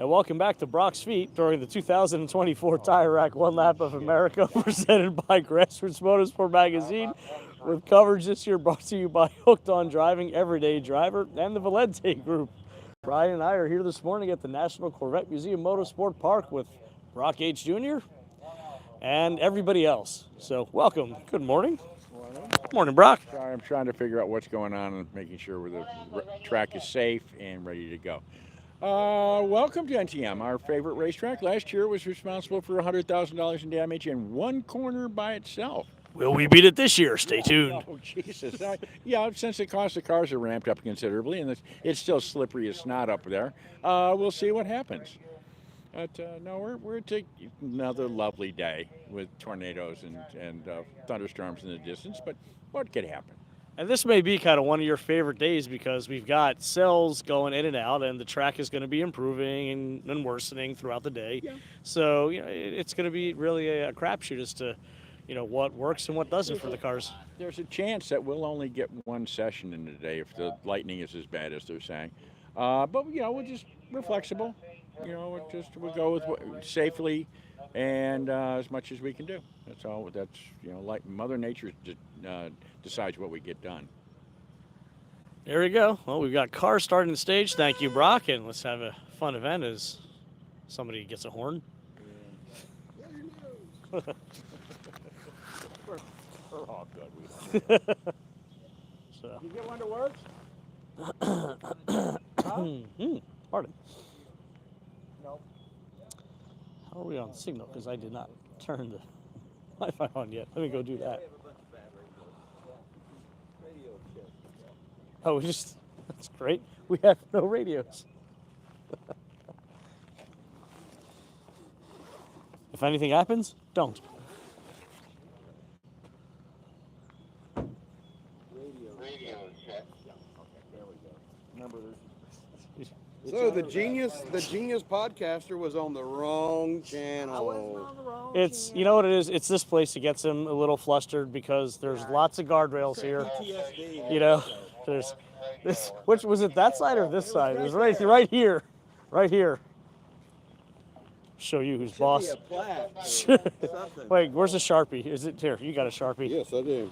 and welcome back to Brock's Feet during the 2024 Tire Rack One Lap of America presented by Grassroots Motorsport Magazine, with coverage this year brought to you by Hooked on Driving, Everyday Driver, and the Valente Group. Brian and I are here this morning at the National Corvette Museum Motorsport Park with Brock H. Jr. and everybody else. So welcome. Good morning. Morning, Brock. I'm trying to figure out what's going on and making sure the track is safe and ready to go. Welcome to Ncm, our favorite racetrack. Last year it was responsible for $100,000 in damage in one corner by itself. Will we beat it this year? Stay tuned. Oh, Jesus. Yeah, since the cost of cars have ramped up considerably and it's still slippery as snot up there, we'll see what happens. But no, we're taking another lovely day with tornadoes and thunderstorms in the distance, but what could happen? And this may be kind of one of your favorite days because we've got cells going in and out, and the track is going to be improving and worsening throughout the day. Yeah. So it's going to be really a crapshoot as to what works and what doesn't for the cars. There's a chance that we'll only get one session in the day if the lightning is as bad as they're saying. But we're flexible. We'll go with safely and as much as we can do. That's all. That's like Mother Nature decides what we get done. There we go. Well, we've got cars starting the stage. Thank you, Brock, and let's have a fun event as somebody gets a horn. We're all good. So. You get one that works? Pardon. No. How are we on signal? Because I did not turn the Wi-Fi on yet. Let me go do that. Oh, that's great. We have no radios. If anything happens, don't. Radio check. Yeah, okay, there we go. Remember, So the genius podcaster was on the wrong channel. It's you know what it is. It's this place that gets him a little flustered because there's lots of guardrails here. There's this. Which was it? That side or this side? It was right here, right here. Show you who's boss. Wait, where's the Sharpie? Is it here? You got a Sharpie? Yes, I do.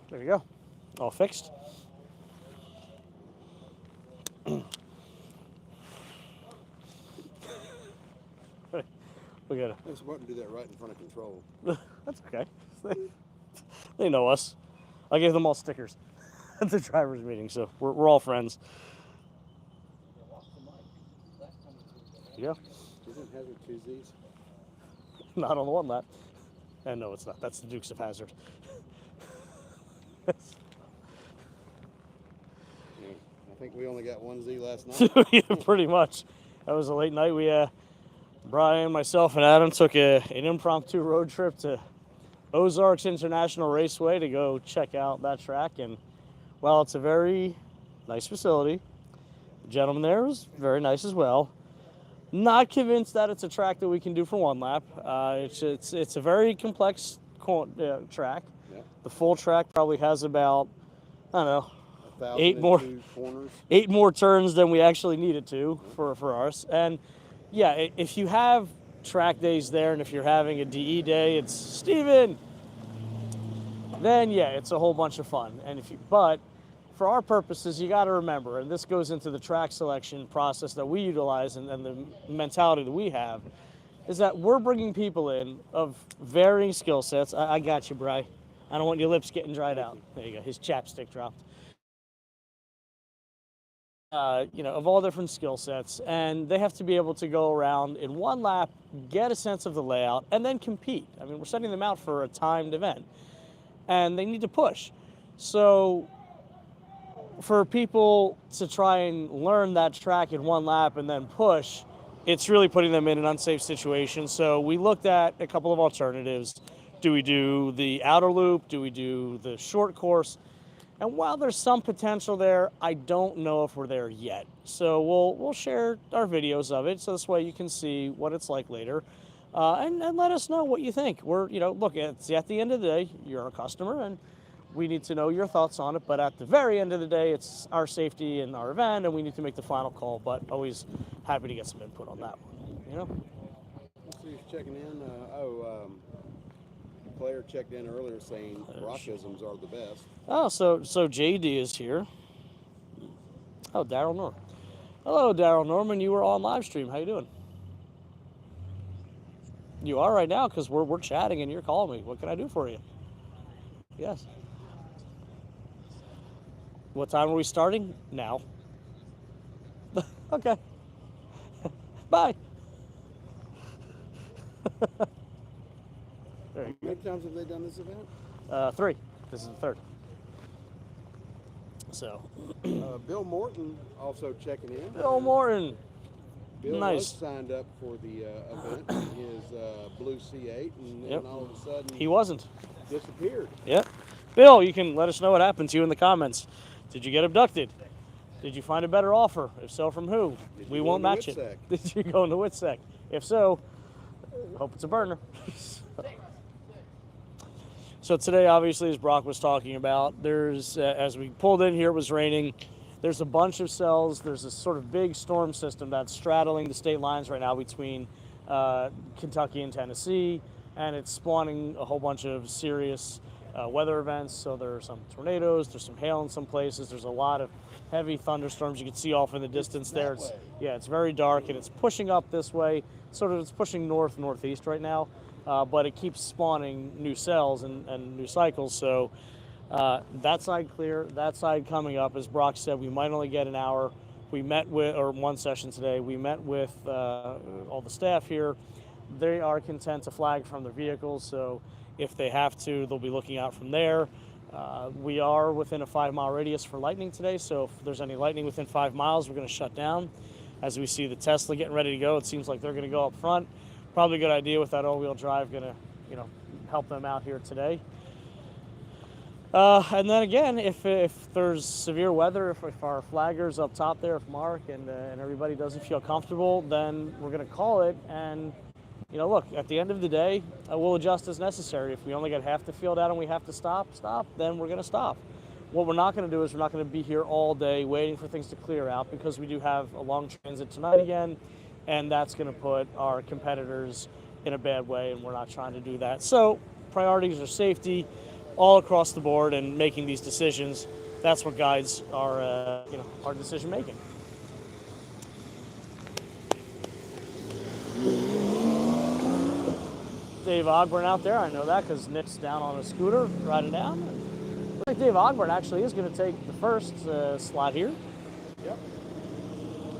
There you go. All fixed. We gotta. It's important to do that right in front of control. That's okay. They know us. I gave them all stickers at the drivers' meeting, so we're all friends. There you go. Isn't Hazard Tuesdays? Not on the one lap. And no, it's not. That's the Dukes of Hazzard. Yeah, I think we only got one Z last night. Yeah, pretty much. That was a late night. We, Brian, myself, and Adam took an impromptu road trip to Ozarks International Raceway to go check out that track. And while it's a very nice facility, the gentleman there was very nice as well. Not convinced that it's a track that we can do for one lap. It's a very complex track. Yeah. The full track probably has about, I don't know, 1,002 corners. 8 more turns than we actually needed to for us. And yeah, if you have track days there and if you're having a DE day, it's Steven, then yeah, it's a whole bunch of fun. But for our purposes, you got to remember, and this goes into the track selection process that we utilize and the mentality that we have, is that we're bringing people in of varying skill sets. I got you, Bri. I don't want your lips getting dried out. There you go. His chapstick dropped. Of all different skill sets, and they have to be able to go around in one lap, get a sense of the layout, and then compete. I mean, we're setting them out for a timed event, and they need to push. So for people to try and learn that track in one lap and then push, it's really putting them in an unsafe situation. So we looked at a couple of alternatives. Do we do the outer loop? Do we do the short course? And while there's some potential there, I don't know if we're there yet. So we'll share our videos of it, so this way you can see what it's like later, and let us know what you think. We're, look, it's at the end of the day, you're a customer, and we need to know your thoughts on it. But at the very end of the day, it's our safety and our event, and we need to make the final call. But always happy to get some input on that one. Let's see who's checking in. A player checked in earlier saying rockisms are the best. Oh, so JD is here. Oh, Daryl Norman. Hello, Daryl Norman. You were on live stream. How you doing? You are right now because we're chatting and you're calling me. What can I do for you? Yes. What time are we starting? Now. Okay. Bye. How many times have they done this event? 3. This is the 3rd. So. Bill Morton also checking in. Bill Morton. Bill Nice. was signed up for the event in his blue C8, and then all of a sudden He wasn't. disappeared. Yep. Bill, you can let us know what happened to you in the comments. Did you get abducted? Did you find a better offer? If so, from who? We won't match it. Did you go into WITSEC? If so, hope it's a burner. So today, obviously, as Brock was talking about, there's, as we pulled in here, it was raining. There's a bunch of cells. There's this sort of big storm system that's straddling the state lines right now between Kentucky and Tennessee, and it's spawning a whole bunch of serious weather events. So there are some tornadoes, there's some hail in some places, there's a lot of heavy thunderstorms. You can see off in the distance there. It's very dark, and it's pushing up this way. It's pushing northeast right now, but it keeps spawning new cells and new cycles. So that side clear, that side coming up. As Brock said, we might only get an hour. We met with, or one session today, we met with all the staff here. They are content to flag from their vehicles, so if they have to, they'll be looking out from there. We are within a 5-mile radius for lightning today, so if there's any lightning within 5 miles, we're going to shut down. As we see the Tesla getting ready to go, it seems like they're going to go up front. Probably a good idea with that all-wheel drive, going to help them out here today. And then again, if there's severe weather, if our flagger's up top there, if Mark and everybody doesn't feel comfortable, then we're going to call it. And look, at the end of the day, we'll adjust as necessary. If we only get half the field out and we have to stop, then we're going to stop. What we're not going to do is we're not going to be here all day waiting for things to clear out, because we do have a long transit tonight again, and that's going to put our competitors in a bad way, and we're not trying to do that. So priorities are safety all across the board, and making these decisions, that's what guides our our decision making. Dave Ogburn out there, I know that because Nick's down on a scooter riding down. Looks like Dave Ogburn actually is going to take the first slot here. Yep.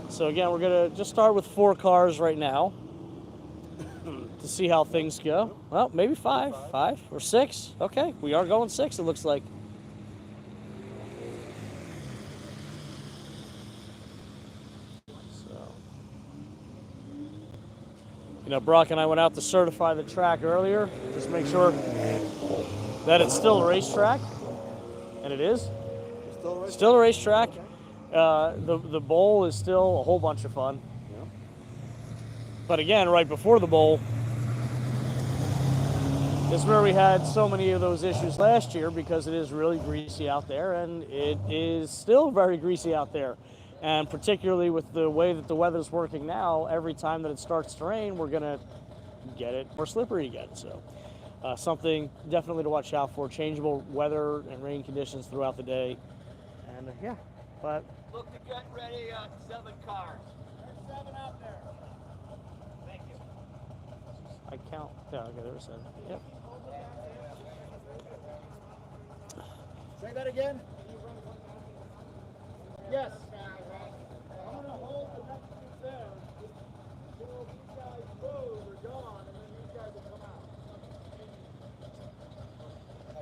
So again, we're going to just start with 4 cars right now to see how things go. Well, maybe 5 or 6. Okay, we are going 6, it looks like. Brock and I went out to certify the track earlier, just make sure that it's still a racetrack, and it is. Still a racetrack. The bowl is still a whole bunch of fun. Yep. But again, right before the bowl is where we had so many of those issues last year, because it is really greasy out there, and it is still very greasy out there. And particularly with the way that the weather's working now, every time that it starts to rain, we're going to get it more slippery again. So something definitely to watch out for. Changeable weather and rain conditions throughout the day. And but Look to get ready, 7 cars. There's 7 out there. Thank you. I count. Yeah, okay, there was 7. Yep. Say that again? Yes. I'm going to hold the next 2 there until these guys move or gone, and then these guys will come out.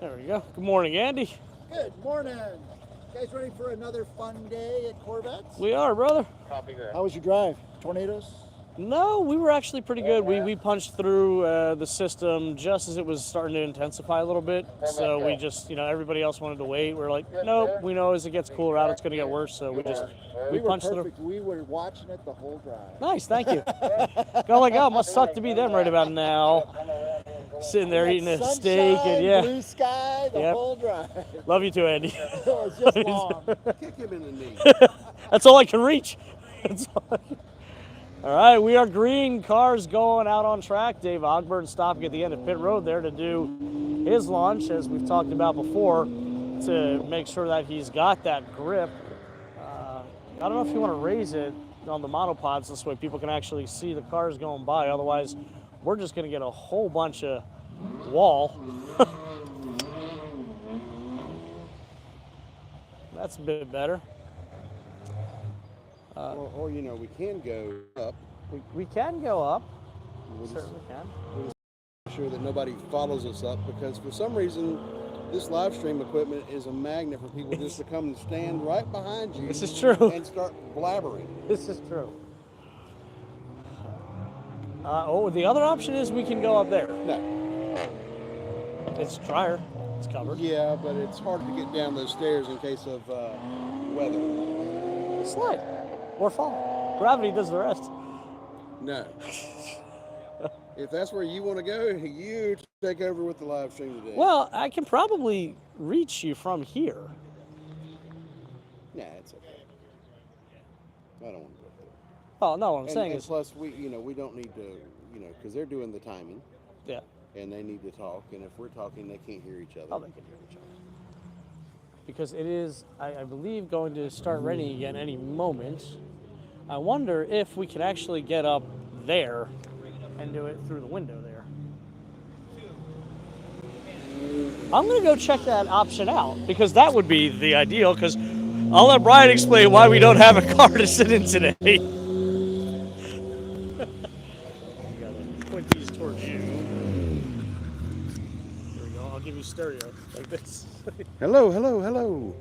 There we go. Good morning, Andy. Good morning. You guys ready for another fun day at Corvettes? We are, brother. How was your drive? Tornadoes? No, we were actually pretty good. We punched through the system just as it was starting to intensify a little bit. So we just, everybody else wanted to wait. We're like, nope, we know as it gets cooler out, it's going to get worse. So we were punched through. perfect. We were watching it the whole drive. Nice, thank you. Go like, oh, must suck to be them right about now. Sitting there eating a steak and yeah. Blue sky the Yep. whole drive. Love you too, Andy. It was just long. Kick him in the knee. That's all I can reach. That's all I can. All right, we are green. Cars going out on track. Dave Ogburn stopping at the end of pit road there to do his launch, as we've talked about before, to make sure that he's got that grip. I don't know if you want to raise it on the monopods this way people can actually see the cars going by. Otherwise, we're just going to get a whole bunch of wall. That's a bit better. Or we can go up. We can go up. We'll just Certainly can. make sure that nobody follows us up, because for some reason this live stream equipment is a magnet for people just to come and stand right behind you. This is true. And start blabbering. This is true. The other option is we can go up there. No. It's drier. It's covered. Yeah, but it's hard to get down those stairs in case of weather. Slide. Or fall. Gravity does the rest. No. If that's where you want to go, you take over with the live stream today. Well, I can probably reach you from here. Nah, it's okay. I don't want to go there. Oh, no, what I'm saying And is, plus, we don't need to, because they're doing the timing, yeah. and they need to talk. And if we're talking, they can't hear each other. Oh, they can hear each other. Because it is, I believe, going to start raining again any moment. I wonder if we can actually get up there and do it through the window there. I'm going to go check that option out, because that would be the ideal, because I'll let Brian explain why we don't have a car to sit in today. You gotta point these towards you. There we go. I'll give you stereo like this. Hello, hello, hello.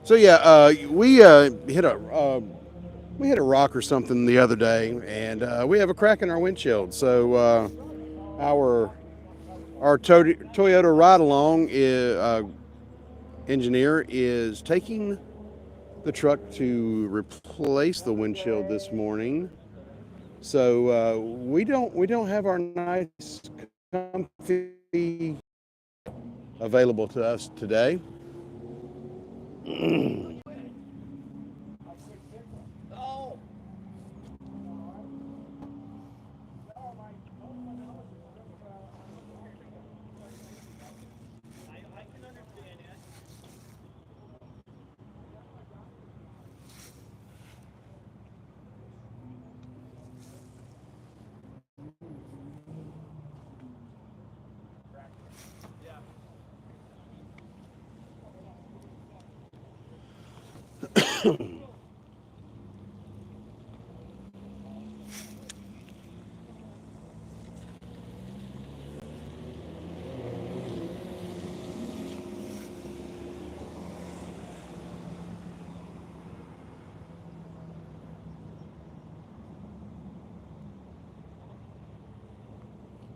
So yeah, we hit a rock or something the other day, and we have a crack in our windshield. So our Toyota ride along engineer is taking the truck to replace the windshield this morning. So we don't have our nice comfy available to us today.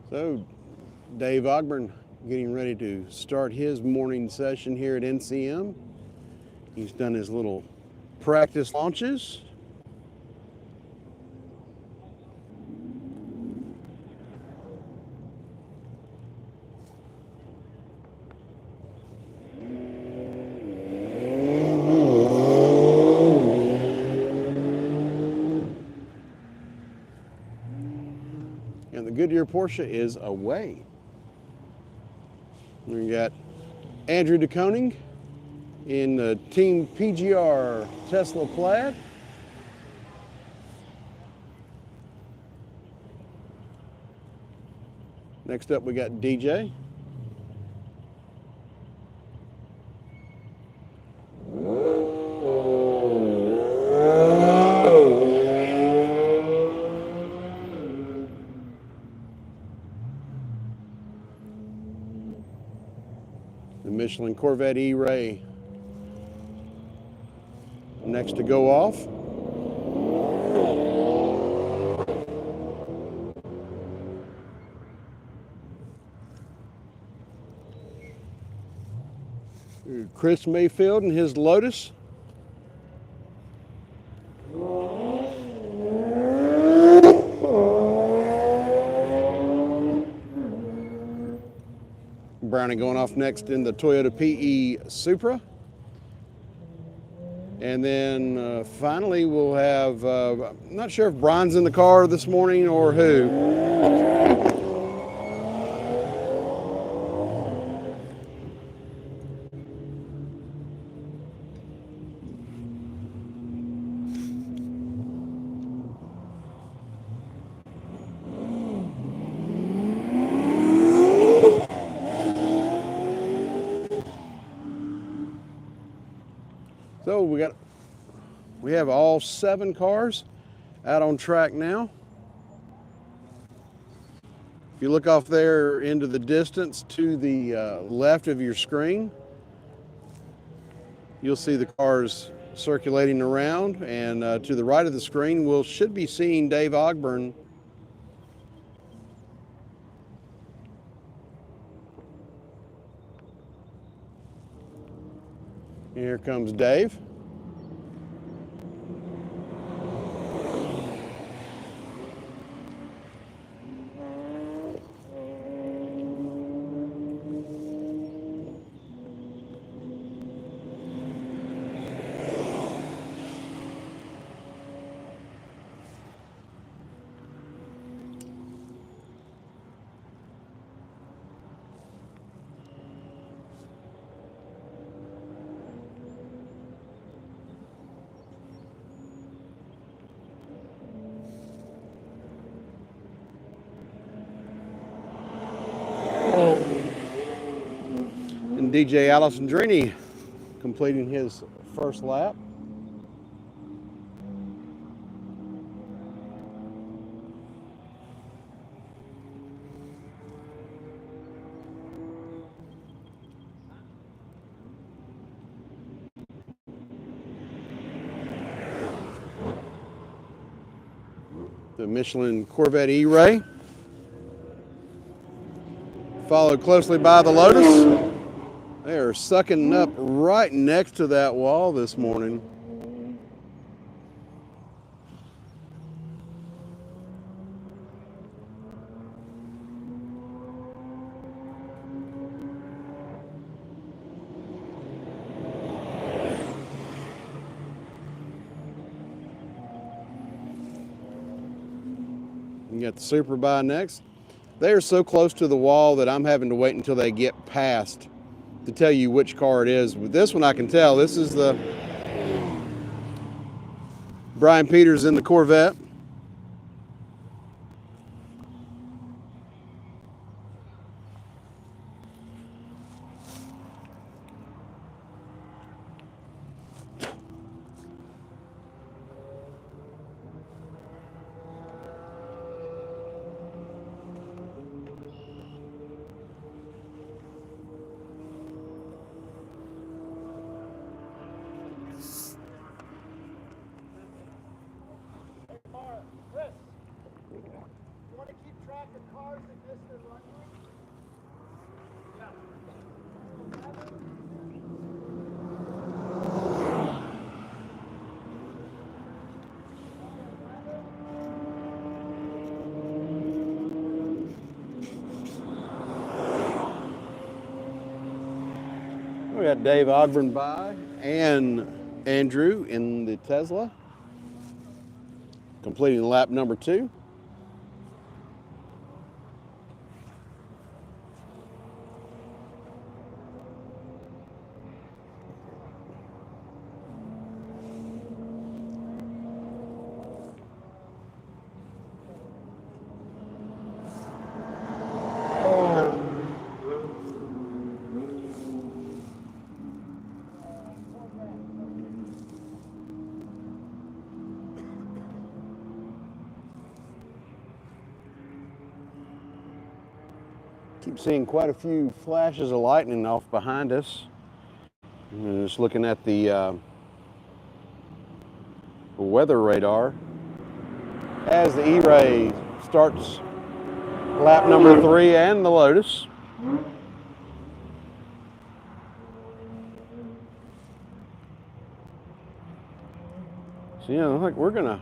So, Dave Ogburn getting ready to start his morning session here at NCM. He's done his little practice launches. And the Goodyear Porsche is away. We got Andrew DeKoning in the Team PGR Tesla Plaid. Next up we got DJ. The Michelin Corvette E-Ray next to go off. Chris Mayfield and his Lotus. Brownie going off next in the Toyota PE Supra. And then finally we'll have, I'm not sure if Brian's in the car this morning or who. So we have all 7 cars out on track now. If you look off there into the distance to the left of your screen, you'll see the cars circulating around, and to the right of the screen we should be seeing Dave Ogburn. Here comes Dave. And DJ Alessandrini completing his first lap. The Michelin Corvette E-Ray, followed closely by the Lotus. They are sucking up right next to that wall this morning. You got the Supra by next. They are so close to the wall that I'm having to wait until they get past to tell you which car it is. With this one I can tell. This is the Brian Peters in the Corvette. Chris, you want to keep track of cars that miss their run room? We got Dave Ogburn by and Andrew in the Tesla, completing lap number 2. Keep seeing quite a few flashes of lightning off behind us. And just looking at the weather radar as the E-Ray starts lap number 3 and the Lotus. So, you know, like we're gonna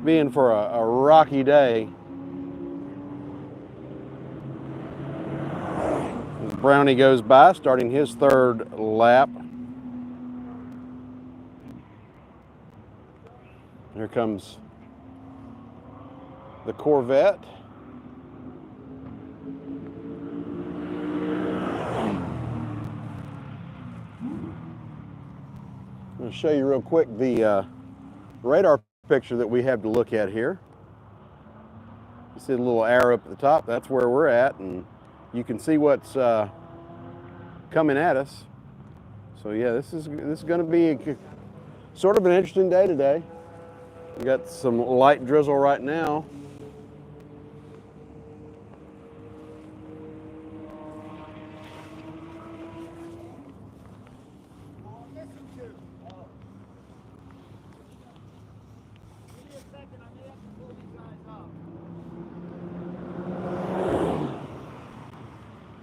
be in for a rocky day. As Brownie goes by, starting his third lap. Here comes the Corvette. I'm going to show you real quick the radar picture that we have to look at here. You see the little arrow up at the top, that's where we're at, and you can see what's coming at us. So yeah, this is going to be sort of an interesting day today. We got some light drizzle right now.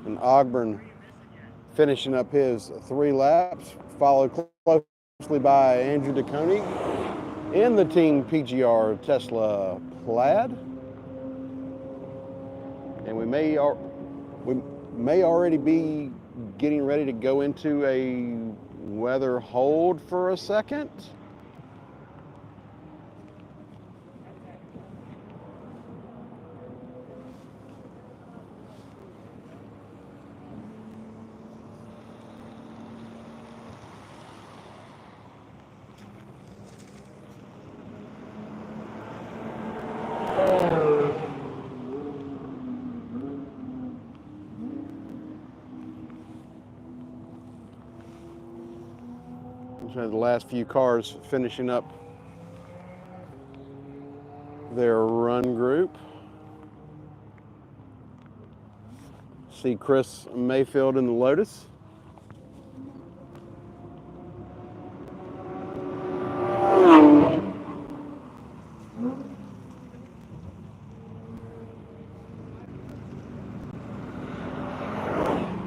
And Ogburn finishing up his 3 laps, followed closely by Andrew DeConey in the Team PGR Tesla Plaid. And we may already be getting ready to go into a weather hold for a second. So the last few cars finishing up their run group. See Chris Mayfield in the Lotus.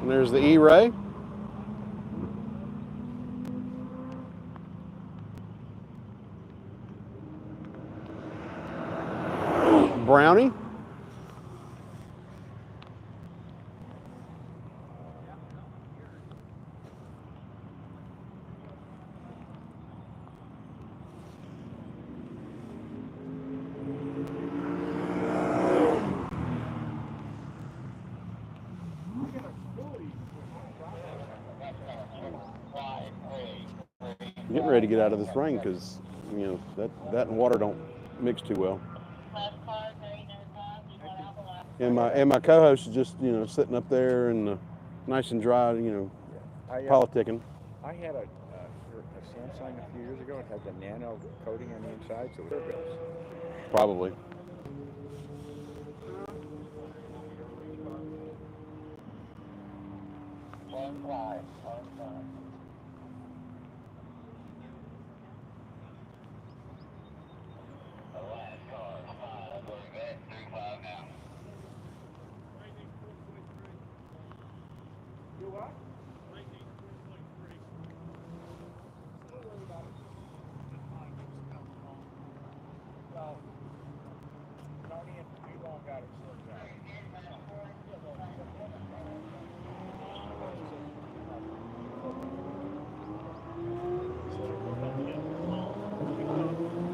And there's the E-Ray. Brownie. Getting ready to get out of this rain because, you know, that and water don't mix too well. And my co-host is just, you know, sitting up there and nice and dry, you know, politicking. I had a Samsung a few years ago. It had the nano coating on the inside, so it was Probably.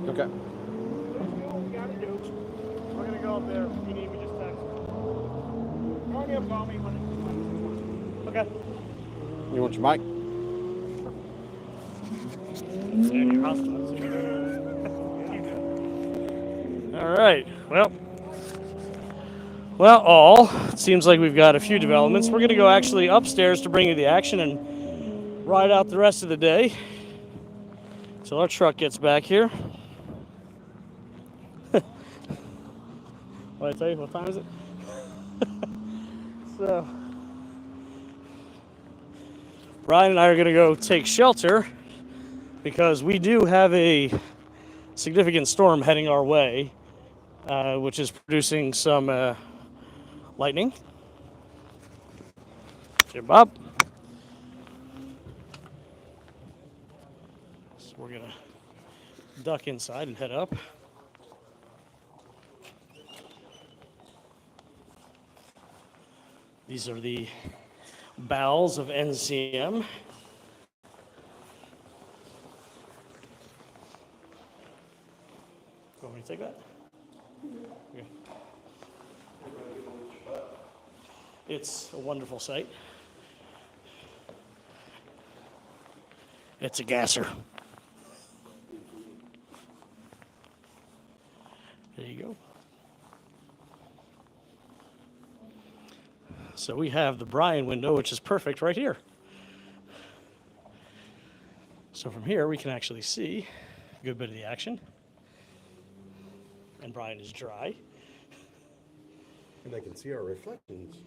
Okay. What we gotta do, we're gonna go up there. If you need me, just text me. Call me up, call me when it's okay. You want your mic? Yeah, your house does. All right. Well, it seems like we've got a few developments. We're going to go actually upstairs to bring you the action and ride out the rest of the day until our truck gets back here. What did I tell you? What time is it? So, Brian and I are going to go take shelter because we do have a significant storm heading our way, which is producing some lightning. Jim Bob. So we're gonna duck inside and head up. These are the bowels of NCM. Want me to take that? Okay. It's a wonderful sight. It's a gasser. There you go. So we have the Bryan window, which is perfect right here. So from here, we can actually see a good bit of the action. And Bryan is dry. And they can see our reflections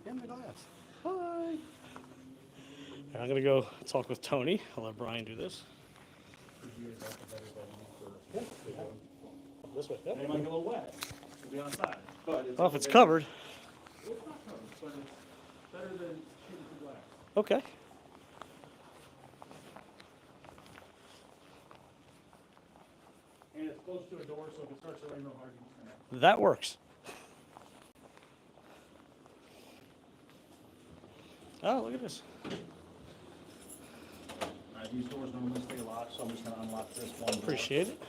in the glass. Hi. And I'm going to go talk with Tony. I'll let Bryan do this. This way. Yep. It might get a little wet. It'll be on the side. But it's Well, if it's covered. It's not covered, but it's better than shooting through glass. Okay. And it's close to a door, so if it starts to rain real hard, you can connect. That works. Oh, look at this. These doors normally stay locked, so I'm just going to unlock this one door. Appreciate it.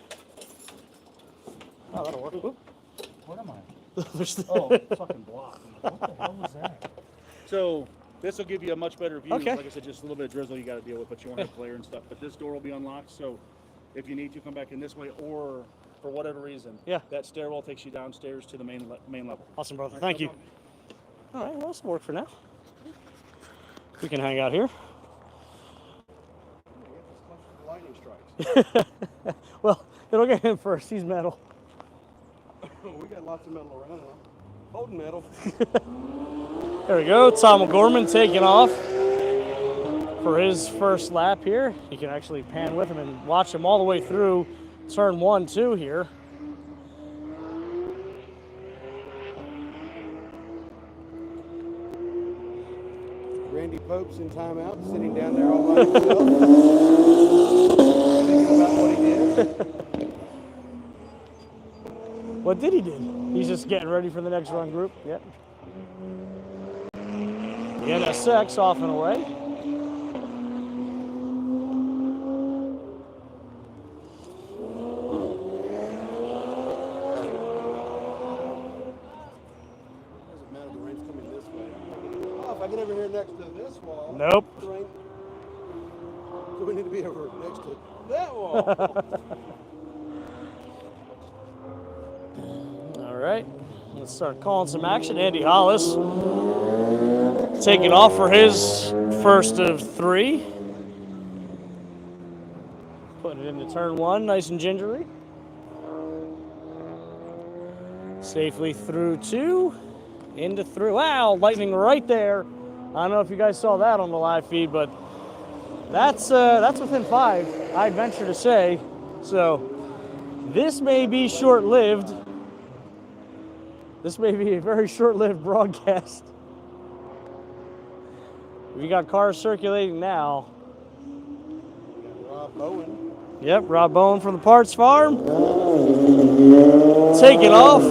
Oh, that'll work. Whoop. What am I? There's the- Oh, fucking block. What the hell was that? So this will give you a much better view. Okay. Like I said, just a little bit of drizzle you got to deal with, but you won't have glare and stuff. But this door will be unlocked, so if you need to come back in this way, or for whatever reason, Yeah. that stairwell takes you downstairs to the main level. Awesome, brother. Thank you. All right, well, this will work for now. We can hang out here. Lightning strikes. Well, it'll get him first. He's metal. We got lots of metal around now. Holding metal. There we go. Tom O'Gorman taking off for his first lap here. You can actually pan with him and watch him all the way through turn 1, 2 here. Randy Pope's in timeout, sitting down there all by himself. Thinking about what he did. What did he do? He's just getting ready for the next run group. Yep. The NSX off and away. Doesn't matter, the rain's coming this way. Oh, if I get over here next to this wall. Nope. The rain. So we need to be over next to that wall. All right. Let's start calling some action. Andy Hollis taking off for his first of 3. Putting it into turn 1, nice and gingerly. Safely through 2, into 3. Wow, lightning right there. I don't know if you guys saw that on the live feed, but that's within 5, I'd venture to say. So this may be short-lived. This may be a very short-lived broadcast. We got cars circulating now. Rob Bowen. Yep, Rob Bowen from the Parts Farm. Taking off.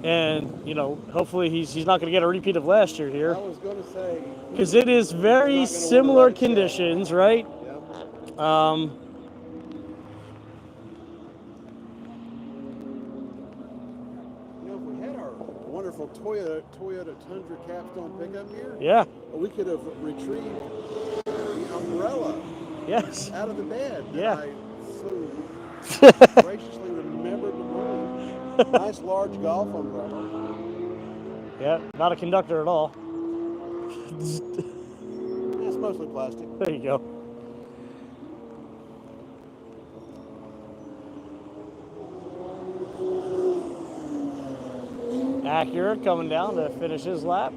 And, you know, hopefully he's not going to get a repeat of last year I here. was going to say. Because it is very similar conditions, right? Yep. You know, if we had our wonderful Toyota Tundra capstone pickup here, Yeah, we could have retrieved the umbrella yes. out of the bed. that Yeah. I so graciously remembered to bring. Nice large golf umbrella. Yeah, not a conductor at all. It's mostly plastic. There you go. Acura coming down to finish his lap.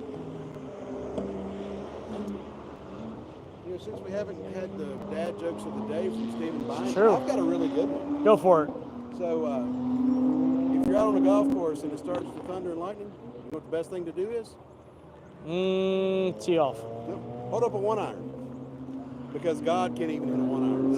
since we haven't had the dad jokes of the day from Stephen Bynes, True. I've got a really good one. Go for it. So, if you're out on a golf course and it starts with thunder and lightning, you know what the best thing to do is? Tee off. Hold up a 1-iron. Because God can't even hit a 1-iron.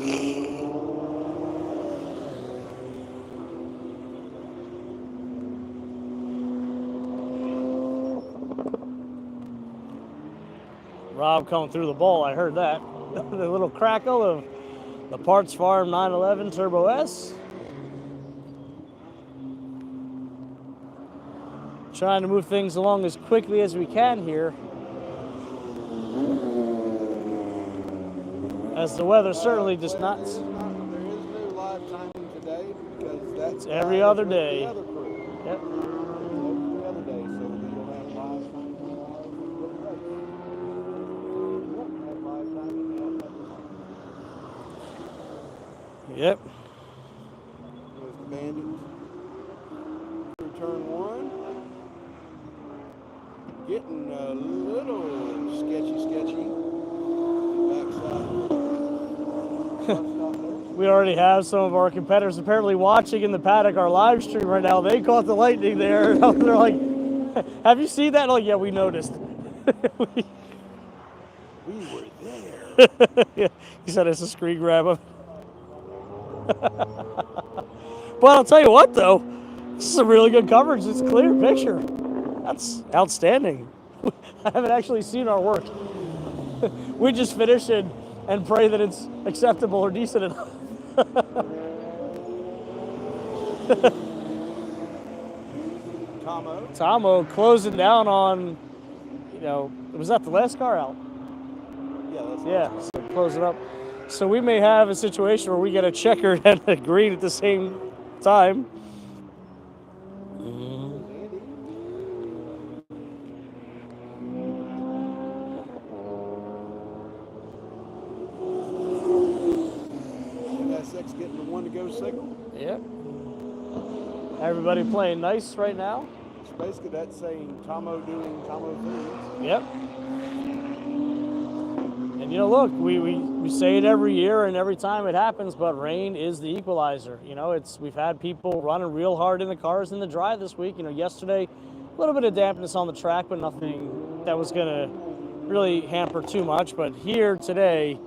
Rob coming through the ball, I heard that. The little crackle of the Parts Farm 911 Turbo S. Trying to move things along as quickly as we can here, as the weather certainly does not. There is no live timing today because that's Every other day. The other crew. Yep. Every other day, so we'll have live timing. Won't have live timing now. Yep. There's the Bandit. Through turn 1. Getting a little sketchy. Backside. We already have some of our competitors apparently watching in the paddock our live stream right now. They caught the lightning there. They're like, have you seen that? Oh, yeah, we noticed. We were there. Yeah, he said it's a screen grab of. But I'll tell you what, though, this is a really good coverage. It's a clear picture. That's outstanding. I haven't actually seen our work. We just finish it and pray that it's acceptable or decent enough. Tomo closing down on, was that the last car out? Yeah, so close it up. So we may have a situation where we get a checkered and a green at the same time. NSX getting the one to go signal. Yep. Everybody playing nice right now. It's basically that saying Tomo doing Tomo things. Yep. And look, we say it every year and every time it happens, but rain is the equalizer. We've had people running real hard in the cars in the dry this week. Yesterday, a little bit of dampness on the track, but nothing that was gonna really hamper too much. But here today,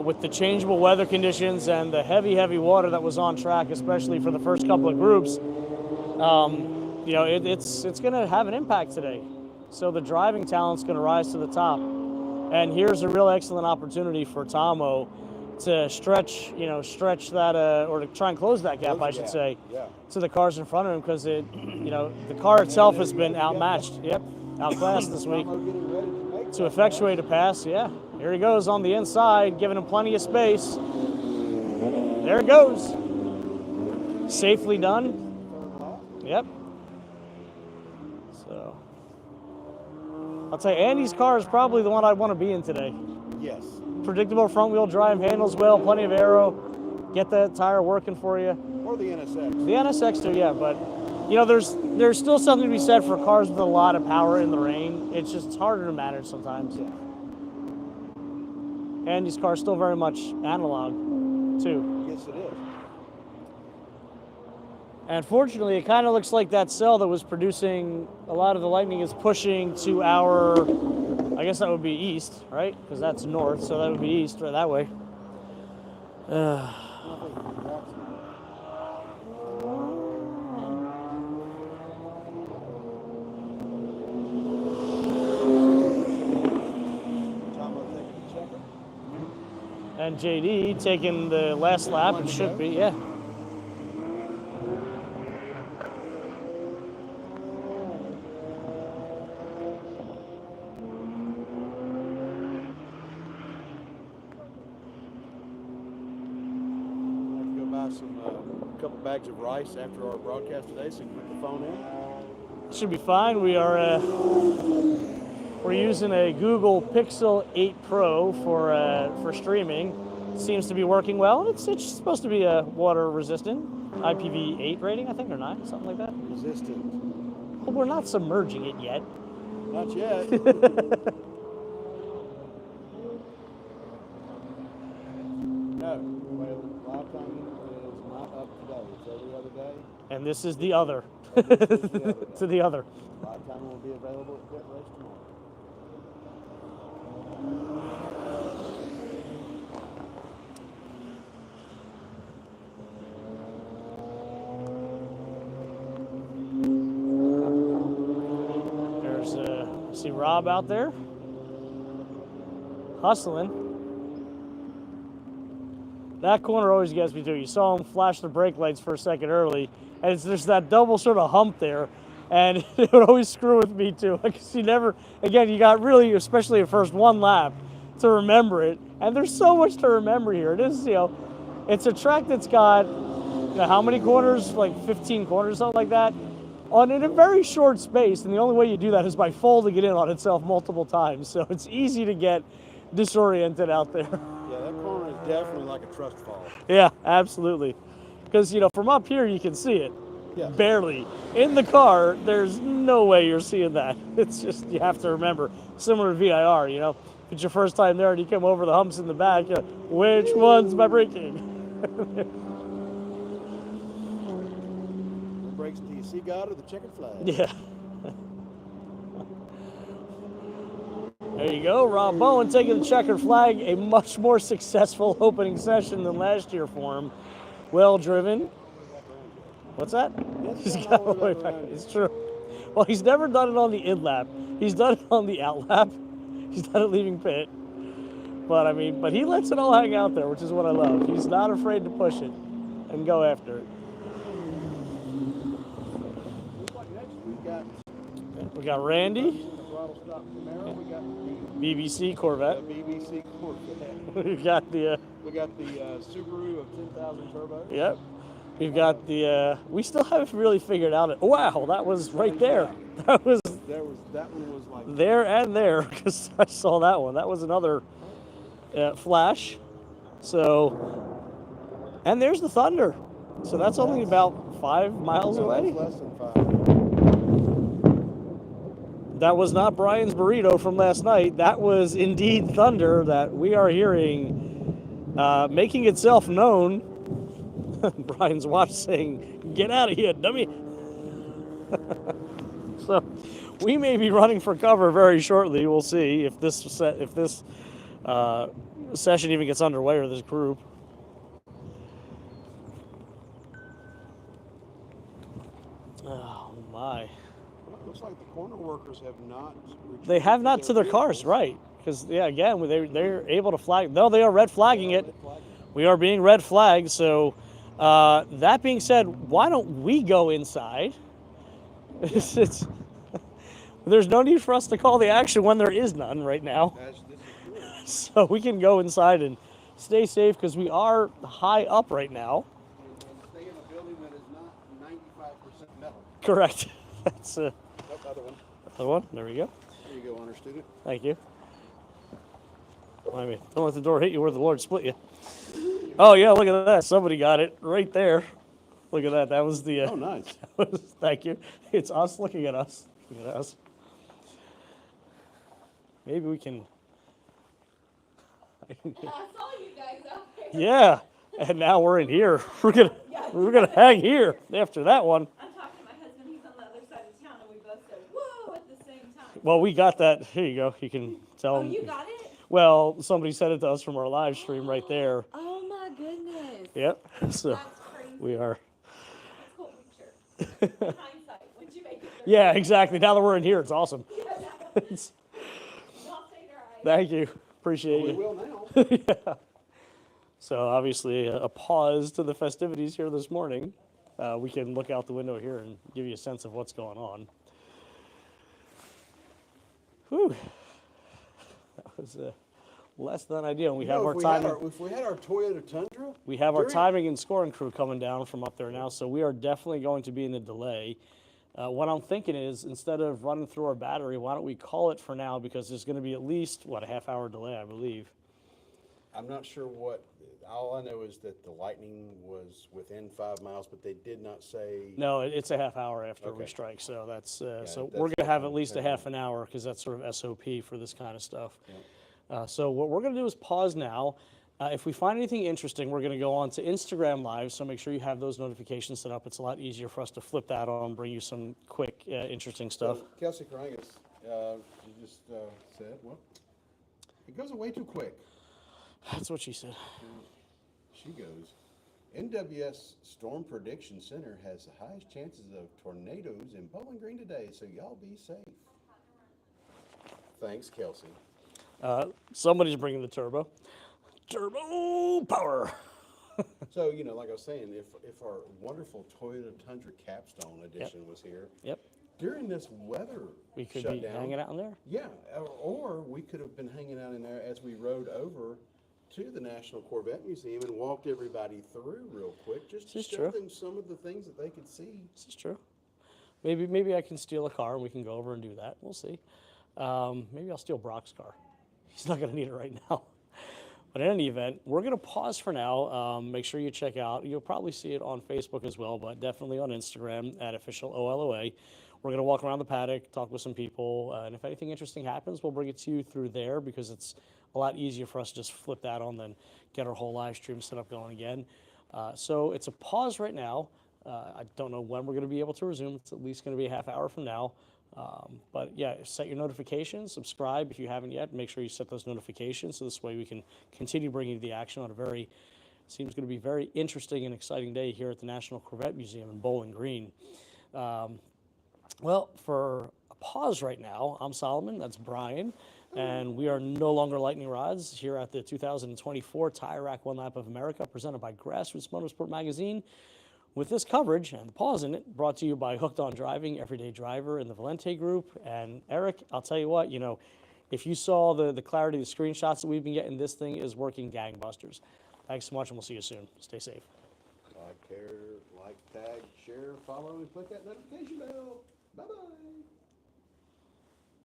with the changeable weather conditions and the heavy water that was on track, especially for the first couple of groups, it's going to have an impact today. So the driving talent's going to rise to the top. And here's a real excellent opportunity for Tomo to stretch that, or to try and close that gap, I should say, to the cars in front of him, because the car itself has been outmatched. Yep, outclassed this week. To effectuate a pass, yeah. Here he goes on the inside, giving him plenty of space. There it goes. Safely done. Yep. So, I'll tell you, Andy's car is probably the one I'd want to be in today. Yes. Predictable front-wheel drive, handles well, plenty of aero. Get that tire working for you. Or the NSX. The NSX too, yeah, but there's still something to be said for cars with a lot of power in the rain. It's harder to manage sometimes. Yeah. Andy's car is still very much analog, too. Yes, it is. And fortunately, it kind of looks like that cell that was producing a lot of the lightning is pushing to our, I guess that would be east, right? Because that's north, so that would be east, right that way. And JD taking the last lap, it should be, yeah. Go buy some couple bags of rice after our broadcast today, so you can put the phone in. Should be fine. We're using a Google Pixel 8 Pro for streaming. Seems to be working well. It's supposed to be a water resistant, IPv8 rating, I think, or 9, something like that. Resistant. Well, we're not submerging it yet. Not yet. And this is the other. And this is the other To the other. A lot of time will be available at pit race tomorrow. There's see Rob out there hustling. That corner always gets me too. You saw him flash the brake lights for a second early, and there's that double sort of hump there, and it would always screw with me too. Like you never, again, you got really, especially the first one lap, to remember it, and there's so much to remember here. It is, it's a track that's got, how many corners? Like 15 corners, something like that, in a very short space, and the only way you do that is by folding it in on itself multiple times. So it's easy to get disoriented out there. Yeah, that corner is definitely like a trust fall. Yeah, absolutely. Because, from up here, you can see it. Yeah. Barely. In the car, there's no way you're seeing that. It's just, you have to remember, similar to VIR, if it's your first time there and you come over the humps in the back, which one's my braking? Brakes, do you see God or the checkered flag? Yeah. There you go, Rob Bowen taking the checkered flag, a much more successful opening session than last year for him. Well driven. What's that? He's got all the way back. It's true. Well, he's never done it on the in lap. He's done it on the out lap. He's done it leaving pit. But he lets it all hang out there, which is what I love. He's not afraid to push it and go after it. We got Randy. BBC Corvette. BBC Corvette. We've got the Subaru of 10,000 turbo. Yep. We've got the we still haven't really figured out wow, that was right there. That one was like there and there, because I saw that one. That was another flash. So, and there's the Thunder. So that's only about 5 miles away. Less than 5. That was not Brian's burrito from last night. That was indeed Thunder that we are hearing making itself known. Brian's watch saying, "Get out of here, dummy." So we may be running for cover very shortly. We'll see if this session even gets underway, or this group. Oh my. Looks like the corner workers have not. They have not to their cars, right? Because again, they're able to flag. No, they are red flagging it. We are being red flagged. So that being said, why don't we go inside? There's no need for us to call the action when there is none right now. So we can go inside and stay safe, because we are high up right now. Stay in a building that is not 95% metal. Correct. That's Other one. Other one. There we go. There you go, honor student. Thank you. Don't let the door hit you where the Lord split you. Oh yeah, look at that. Somebody got it right there. Look at that. That was the. Oh, nice. Thank you. It's us looking at us. Look at us. Maybe we can. I saw you guys out there. Yeah, and now we're in here. We're gonna hang here after that one. I'm talking to my husband. He's on the other side of town, and we both said "whoa" at the same time. Well, we got that. Here you go. You can tell Oh, them. you got it? Well, somebody sent it to us from our live stream right there. Oh my goodness. Yep. So That's crazy. we are. That's cool picture. In hindsight, once you make it. Yeah, exactly. Now that we're in here, it's awesome. It's- Y'all stay dry. Thank you. Appreciate We you. will now. Yeah. So obviously a pause to the festivities here this morning. We can look out the window here and give you a sense of what's going on. Whew. That was less than ideal. We have our timing. If we had our Toyota Tundra, We have our during- timing and scoring crew coming down from up there now, so we are definitely going to be in a delay. What I'm thinking is, instead of running through our battery, why don't we call it for now, because there's going to be at least, a half-hour delay, I believe. I'm not sure what. All I know is that the lightning was within 5 miles, but they did not say. No, it's a half hour after we Okay. strike, so that's so that's we're going to have at least a okay. half an hour, because that's sort of SOP for this kind of stuff. So what we're going to do is pause now. If we find anything interesting, we're going to go on to Instagram Live, so make sure you have those notifications set up. It's a lot easier for us to flip that on and bring you some quick, interesting stuff. So, Kelsey Karangas, you just said, well, it goes away too quick. That's what she said. She goes, NWS Storm Prediction Center has the highest chances of tornadoes in Bowling Green today, so y'all be safe. Thanks, Kelsey. Somebody's bringing the turbo. Turbo power. So, like I was saying, if our wonderful Toyota Tundra Capstone edition was here, Yep. during this weather We could shutdown, be hanging out in there. yeah, or we could have been hanging out in there as we rode over to the National Corvette Museum and walked everybody through real quick, just to This is show true. them some of the things that they could see. This is true. Maybe I can steal a car and we can go over and do that. We'll see. Maybe I'll steal Brock's car. He's not going to need it right now. But in any event, we're going to pause for now. Make sure you check out. You'll probably see it on Facebook as well, but definitely on Instagram at official OLOA. We're going to walk around the paddock, talk with some people, and if anything interesting happens, we'll bring it to you through there because it's a lot easier for us to just flip that on than get our whole live stream set up going again. So it's a pause right now. I don't know when we're going to be able to resume. It's at least going to be a half hour from now. But yeah, set your notifications, subscribe if you haven't yet. Make sure you set those notifications so this way we can continue bringing you the action on a seems going to be very interesting and exciting day here at the National Corvette Museum in Bowling Green. Well, for a pause right now, I'm Solomon, that's Brian, and we are no longer lightning rods here at the 2024 Tire Rack One Lap of America presented by Grassroots Motorsport Magazine. With this coverage and the pause in it, brought to you by Hooked on Driving, Everyday Driver, and the Valente Group. And Eric, I'll tell you what, if you saw the clarity of the screenshots that we've been getting, this thing is working gangbusters. Thanks so much, and we'll see you soon. Stay safe. Like, tag, share, follow, and click that notification bell. Bye-bye.